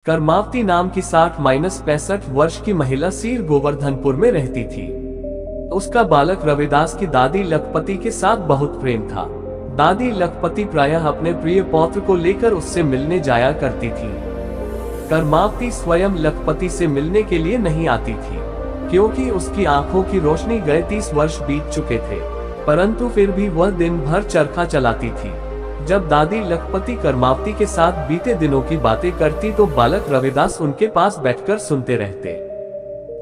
कर्मावती नाम की 60-65 वर्ष की महिला सीर गोवर्धनपुर में रहती थी। उसका बालक रविदास की दादी लखपति के साथ बहुत प्रेम था। दादी लखपति प्रायः अपने प्रिय पौत्र को लेकर उससे मिलने जाया करती थी। कर्मावती स्वयं लखपति से मिलने के लिए नहीं आती थी, क्योंकि उसकी आंखों की रोशनी गए 30 वर्ष बीत चुके थे, परंतु फिर भी वह दिन भर चरखा चलाती थी। जब दादी लखपति कर्मावती के साथ बीते दिनों की बातें करती तो बालक रविदास उनके पास बैठकर सुनते रहते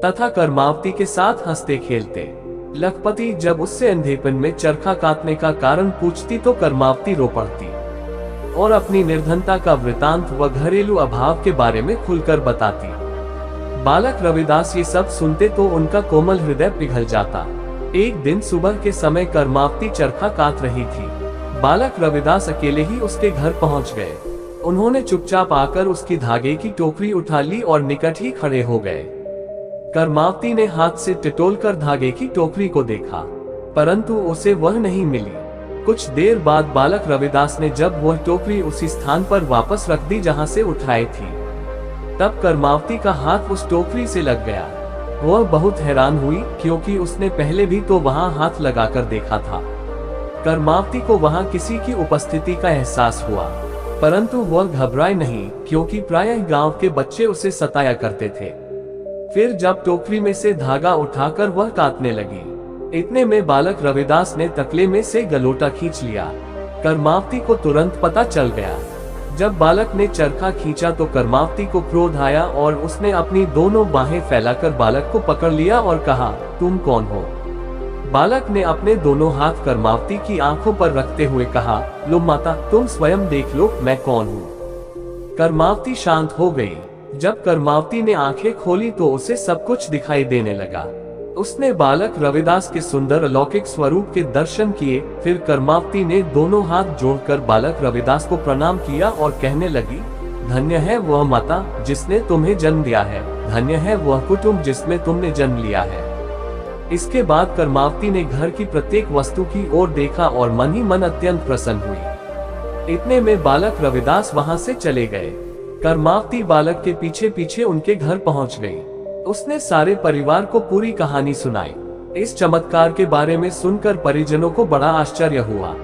तथा कर्मावती के साथ हंसते खेलते। लखपति जब उससे अंधेपन में चरखा काटने का कारण पूछती तो कर्मावती रो पड़ती और अपनी निर्धनता का वृतांत व घरेलू अभाव के बारे में खुलकर बताती। बालक रविदास ये सब सुनते तो उनका कोमल हृदय पिघल जाता। एक दिन सुबह के समय कर्मावती चरखा काट रही थी। बालक रविदास अकेले ही उसके घर पहुंच गए। उन्होंने चुपचाप आकर उसकी धागे की टोकरी उठा ली और निकट ही खड़े हो गए। कर्मावती ने हाथ से टिटोलकर धागे की टोकरी को देखा, परंतु उसे वह नहीं मिली। कुछ देर बाद बालक रविदास ने जब वह टोकरी उसी स्थान पर वापस रख दी जहां से उठाई थी, तब कर्मावती का हाथ उस टोकरी से लग गया। वह बहुत हैरान हुई, क्योंकि उसने पहले भी तो वहां हाथ लगाकर देखा था। कर्मावती को वहां किसी की उपस्थिति का एहसास हुआ, परंतु वह घबराई नहीं, क्योंकि प्रायः गांव के बच्चे उसे सताया करते थे। फिर जब टोकरी में से धागा उठाकर वह काटने लगी, इतने में बालक रविदास ने तकले में से गलोटा खींच लिया। कर्मावती को तुरंत पता चल गया। जब बालक ने चरखा खींचा तो कर्मावती को क्रोध आया और उसने अपनी दोनों बाहें फैलाकर बालक को पकड़ लिया और कहा, तुम कौन हो? बालक ने अपने दोनों हाथ कर्मावती की आंखों पर रखते हुए कहा, लो माता, तुम स्वयं देख लो मैं कौन हूँ। कर्मावती शांत हो गई। जब कर्मावती ने आंखें खोली तो उसे सब कुछ दिखाई देने लगा। उसने बालक रविदास के सुंदर अलौकिक स्वरूप के दर्शन किए। फिर कर्मावती ने दोनों हाथ जोड़कर बालक रविदास को प्रणाम किया और कहने लगी, धन्य है वह माता जिसने तुम्हें जन्म दिया है, धन्य है वह कुटुंब जिसमें तुमने जन्म लिया है। इसके बाद कर्मावती ने घर की प्रत्येक वस्तु की ओर देखा और मन ही मन अत्यंत प्रसन्न हुई। इतने में बालक रविदास वहां से चले गए। कर्मावती बालक के पीछे पीछे उनके घर पहुंच गई। उसने सारे परिवार को पूरी कहानी सुनाई। इस चमत्कार के बारे में सुनकर परिजनों को बड़ा आश्चर्य हुआ।